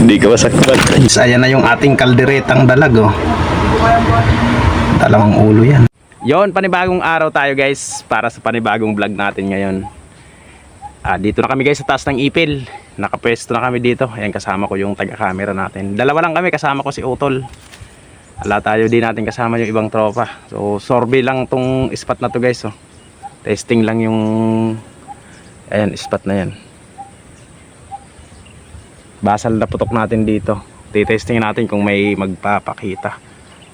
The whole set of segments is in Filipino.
Hindi ka masaktan. Ayan na yung ating kalderetang dalag, oh. Dalawang ulo yan. Yon, panibagong araw tayo guys para sa panibagong vlog natin ngayon. Dito na kami guys sa taas ng ipil. Nakapwesto na kami dito. Ayan, kasama ko yung taga-camera natin. Dalawa lang kami, kasama ko si Utol. Ala tayo din natin kasama yung ibang tropa. So sorbe lang tong spot na to guys, oh. Testing lang yung ayan, spot na yan. Basal na putok natin dito. Titesting natin kung may magpapakita.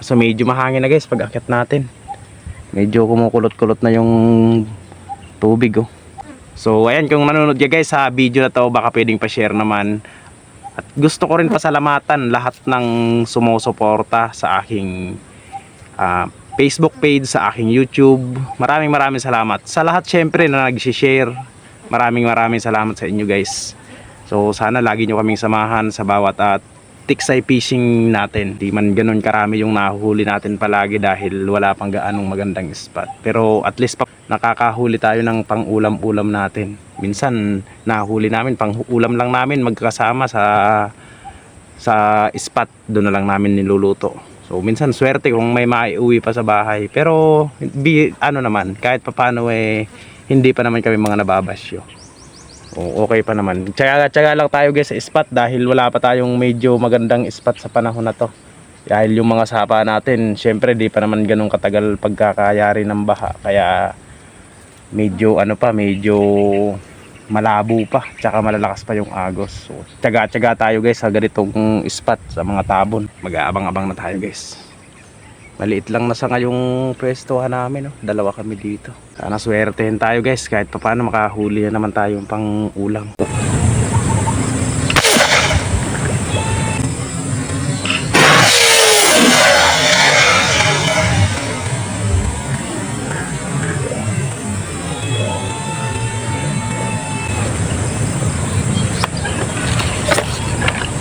So medyo mahangin na guys pag akyat natin. Medyo kumukulot-kulot na yung tubig, oh. So ayan, kung nanonood ka guys sa video na to, baka pwedeng pa-share naman. At gusto ko rin pasalamatan lahat ng sumusuporta sa aking Facebook page, sa aking YouTube. Maraming salamat. Sa lahat syempre na nag-share, maraming salamat sa inyo guys. So sana lagi nyo kaming samahan sa bawat tiksay fishing natin. Di man ganun karami yung nahuhuli natin palagi dahil wala pang gaanong magandang spot. Pero at least nakakahuli tayo ng pang-ulam-ulam natin. Minsan nahuli namin, pang-ulam lang namin magkasama sa spot. Doon na lang namin niluluto. So minsan swerte kung may maiuwi pa sa bahay. Pero ano naman, kahit papaano hindi pa naman kami mga nababasyo. Okay pa naman. Tsaga lang tayo guys sa spot dahil wala pa tayong medyo magandang spot sa panahon na to. Dahil yung mga sapa natin, syempre di pa naman ganun katagal pagkakayari ng baha. Kaya medyo medyo malabo pa. Tsaka malalakas pa yung agos. So tsaga tayo guys sa ganitong spot sa mga tabon. Mag-aabang-abang na tayo guys. Maliit lang na sa ngayong pwestuhan namin, oh. Dalawa kami dito. Sana swertehin tayo guys, kahit pa paano makahuli na naman tayong pang ulam.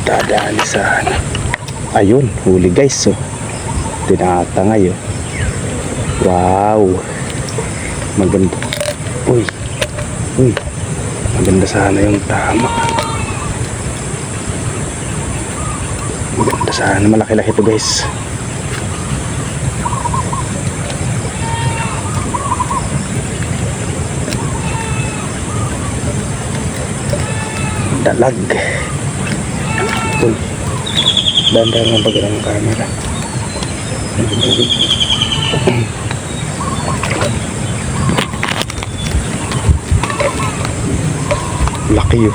Dadaan sa ayun, huli guys, oh. Tinatangay, oh. Wow, maganda. Uy, maganda sana yung tama. Maganda sana, malaki-laki to guys. Dalag. Uy, dandan ang pagkakang ng camera. Laki yun.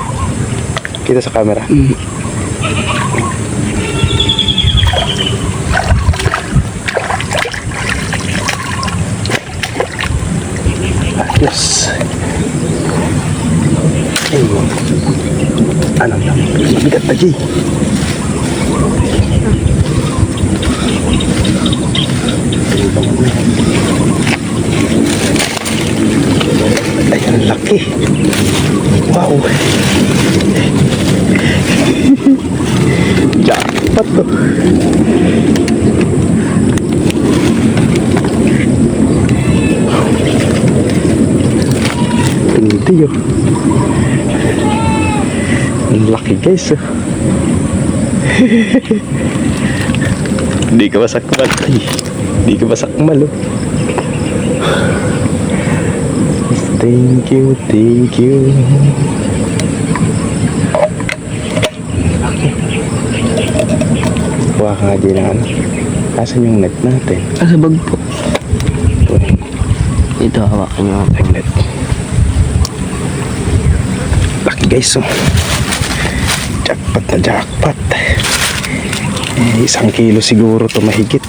Kita sa camera. Ayos. Ano lang, bigat pa Jay. Ayan, laki. Wow. Jackpot to. Hindi yun. Ang laki guys, oh. Hindi ka masakmal. Hindi ka masakmal, oh. Thank you. Kuha ka nga din na ano. Asan yung net natin? Sa bag po. Ito, hawakan nyo ang net. Laki guys, oh. Jackpot na jackpot. 1 kilo siguro to mahigit.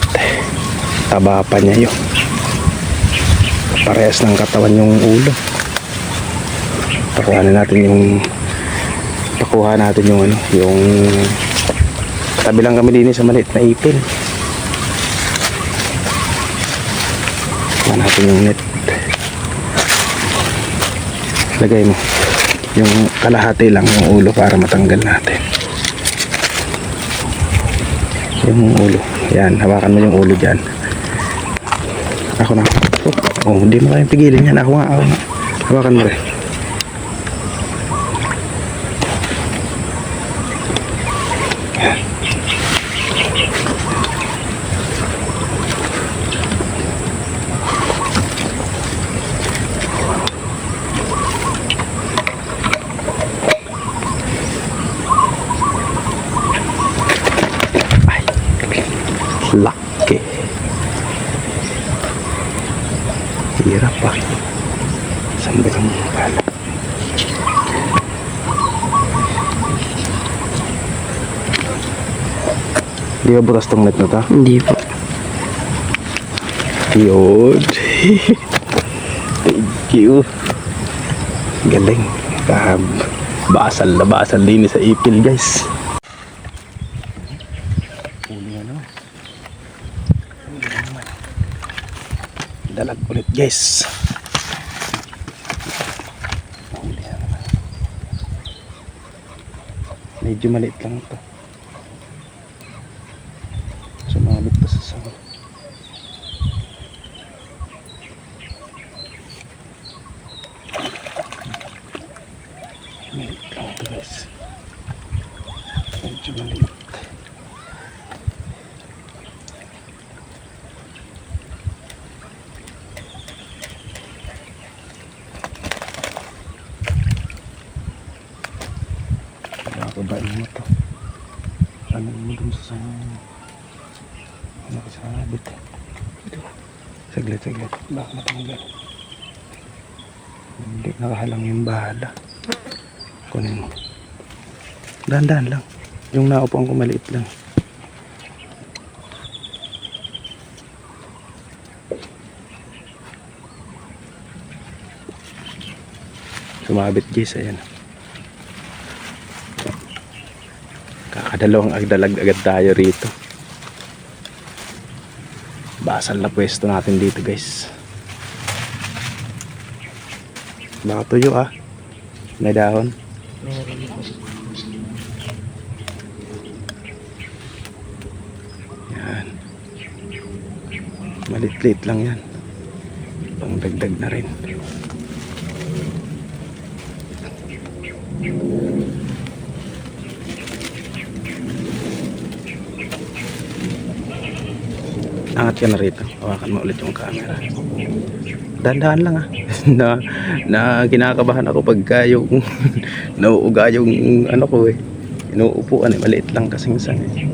Taba pa niya yun. Parehas ng katawan yung ulo. Pakuha natin yung yung tabi lang kami din sa maliit na ipil. Pakuha natin yung net. Lagay mo yung kalahati lang yung ulo para matanggal natin yung ulo. Yan, hawakan mo yung ulo dyan. Ako na. Oh, hindi mo kayang pigilin yan. Ako nga. Hawakan mo rin. Laki. Hirap pa. Saan ba yung pala? Di ba butas tong net na ta? Hindi po. Yun. Thank you. Galing. Basal na basal din sa ipil, guys. Uli ano? Dalag ulit, guys. Uli naman. Medyo maliit lang ito. Sumabit pa sa sawang. Maliit lang ito, guys. Medyo maliit. Babain mo to. Ano mo dun sa ano kasabit eh. Saglit. Baka matanggal. Hindi nakahalang yung bahala. Kunin mo. Dahan-dahan lang. Yung naupuan ko maliit lang. Sumabit, guys. Ayan. Kakadalawang agdalag agad tayo rito. Basal na pwesto natin dito, guys. Baka tuyo ah. May dahon. Yan. Malit-lit lang yan. Pangdagdag na rin. Angat ka na rito. Hawakan mo ulit yung camera. Dahan-dahan lang ah. na kinakabahan ako pagka yung nauuga yung ano ko eh. Inuupuan eh. Maliit lang kasing san eh.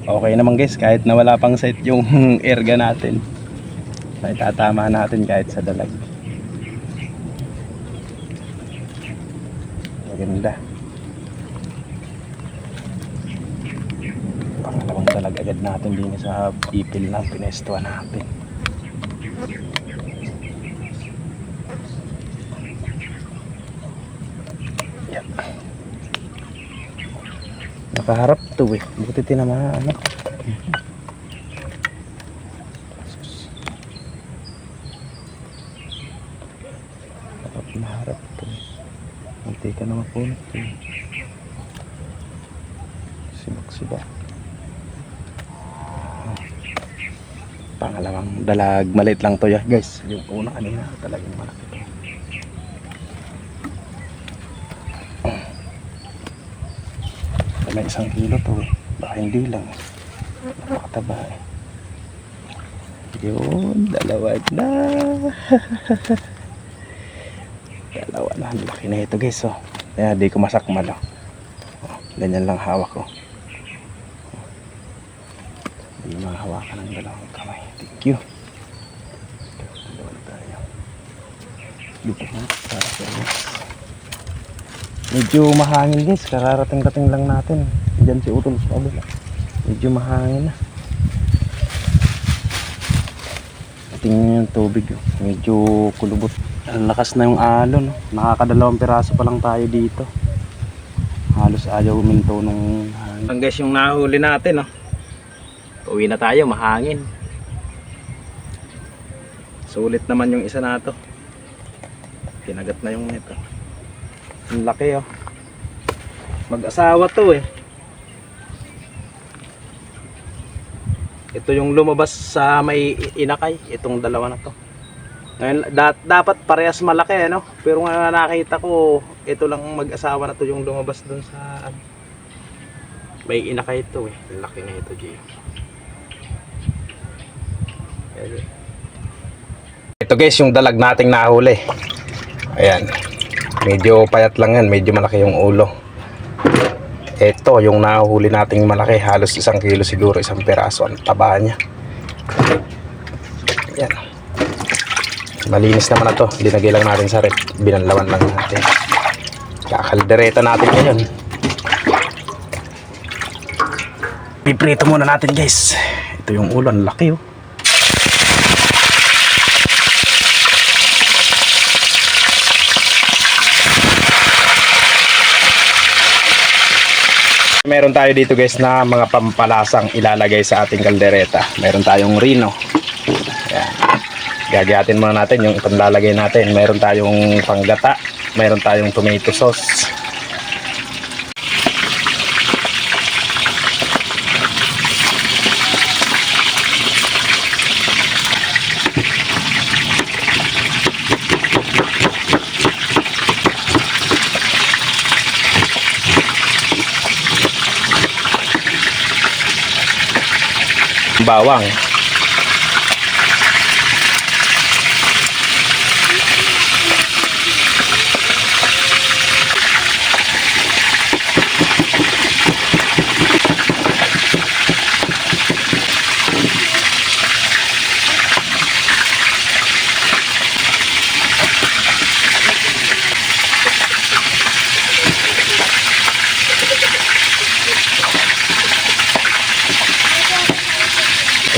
Okay naman, guys. Kahit na wala pang set yung erga natin. Ay tatama natin kahit sa dalag. Maganda. Pangalawang dalag agad natin din sa ipil na pinestuan natin. Yan. Nakaharap to eh. Buti tinamaan. Maharap to. Hindi ka na mapunot to. Sibak. Pangalawang dalag. Maliit lang to ya, guys. Yung una kanina talagang malaki to. May 1 kilo to eh. Baka hindi lang. Napakataba eh. Yun. Dalawa na. Dalawa na, laki na ito, guys. Oh. Kaya di ko masakmal. Oh, ganyan lang hawak ko. Hindi mahawakan ng dalawang kamay. Thank you. Dalawa na tayo. Dito na, para sa inyo. Medyo mahangin, guys. Kararating-rating lang natin. Diyan si Utol sa kabila. Medyo mahangin na. Tingnan nyo yung tubig. Oh. Medyo kulubot. Ang lakas na yung alon. Nakakadalawang piraso pa lang tayo dito. Halos ayaw uminto nung hangin. Ang guys, yung nahuli natin. Uwi na tayo, mahangin. Sulit naman yung isa na to. Kinagat na yung ito. Ang laki oh. Mag-asawa to eh. Ito yung lumabas sa may inakay, itong dalawa na to. Ngayon, dapat parehas malaki, ano? Pero nga nakita ko, ito lang mag-asawa na to yung lumabas dun sa may inakay ito eh. Laki na ito, Gio. Ito guys, yung dalag nating nahuli. Ayan. Medyo payat lang yan, medyo malaki yung ulo. Ito, yung nahuli nating malaki, halos 1 kilo siguro, 1 peraso. Ang taba niya. Ayan. Malinis naman na to. Linagay lang natin sa rep. Binanlawan lang natin. Kakaldereta natin ngayon. Piprito muna natin guys. Ito yung ulo, ang laki oh. Meron tayo dito guys na mga pampalasang ilalagay sa ating kaldereta. Meron tayong Rino. Ayan. Gagayatin muna natin yung ipanlalagay natin. Meron tayong panggata. Meron tayong tomato sauce. Bawang.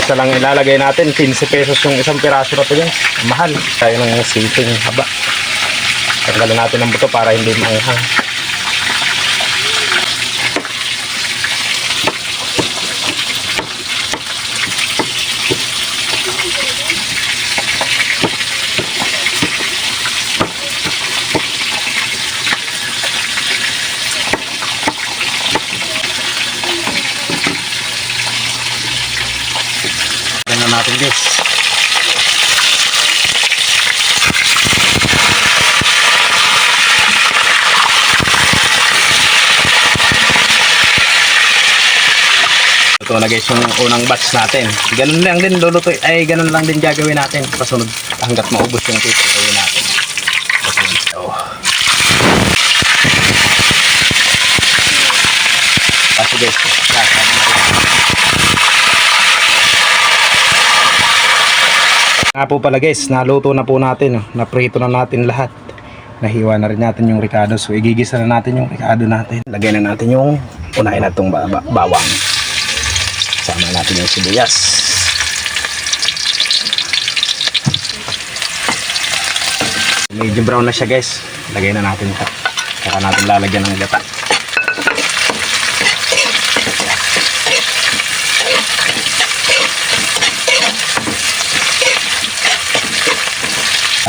Isa lang ilalagay natin, 15 pesos yung 1 piraso na to guys. Mahal. Tayo ng sitting haba. Tanggalin natin ang buto para hindi maanghang. Natin guys. Ito na guys yung unang batch natin. Ganun lang din luluto ay ganun lang din gagawin natin pasunod hangga't maubos yung tutuloy natin. Oh. Kasi guys, nga po pala guys, naluto na po natin, naprito na natin lahat. Nahiwa na rin natin yung ricado. So igigisa na natin yung ricado natin. Lagay na natin yung unahin na itong bawang. Sama natin yung sibuyas. Medyo brown na siya guys. Lagay na natin ito. Saka natin lalagyan ng gata.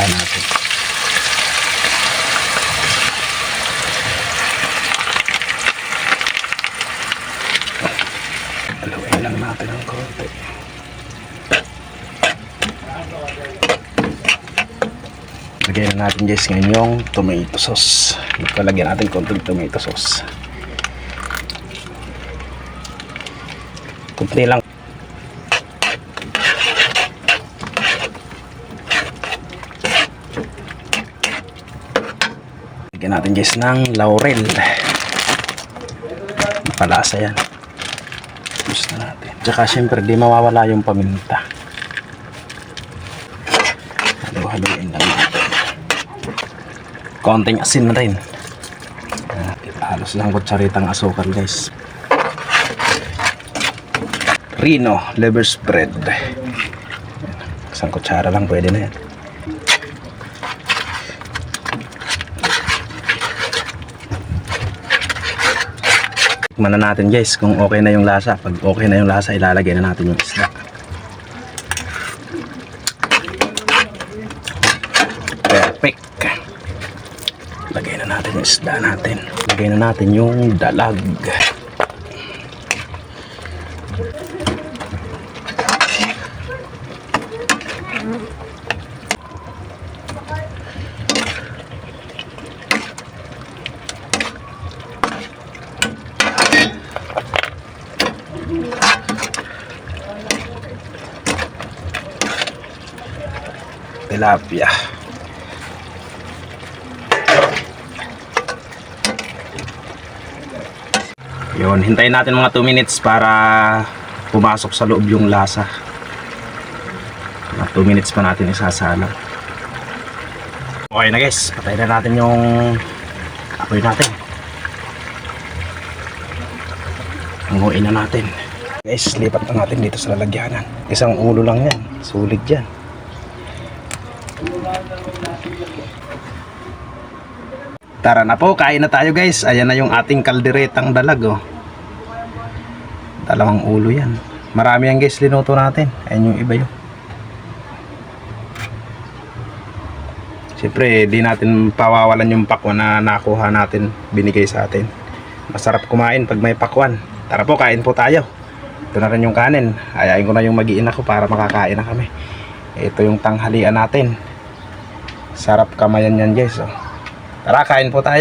Natin. Haluin lang natin ng konti. Lagyan na natin guys ngayon yung tomato sauce. Lagyan natin konting tomato sauce. Kunti lang. Lagyan natin guys ng laurel. Palasa yan. Gusto natin. Tsaka syempre di mawawala yung paminta. Haluin lang natin. Konting asin na rin. Halos lang kutsaritang asukal guys. Rino liver spread. Isang kutsara lang pwede na yan. Tikman na natin guys kung okay na yung lasa. Pag okay na yung lasa, ilalagay na natin yung isda. Perfect. Lagay na natin yung isda natin. Lagay na natin yung dalag. Tilapia. Yun, hintayin natin mga 2 minutes para pumasok sa loob yung lasa. Mga 2 minutes pa natin isasalang. Okay na guys, patayin na natin yung apoy natin. Hanguin na natin. Guys, lipat na natin dito sa lalagyanan. Isang ulo lang yan, sulit yan. Tara na po, kain na tayo guys. Ayan na yung ating kalderetang dalag oh. Dalawang ulo yan. Marami yan guys, linuto natin. Ayan yung iba yun. Siyempre, di natin pawawalan yung pakwan na nakuha natin, binigay sa atin. Masarap kumain pag may pakwan. Tara po, kain po tayo. Ito na rin yung kanin. Ayain ko na yung mag-iina ko para makakain na kami. Ito yung tanghalian natin. Sarap kamayan yan guys oh. Tara, kain po tayo.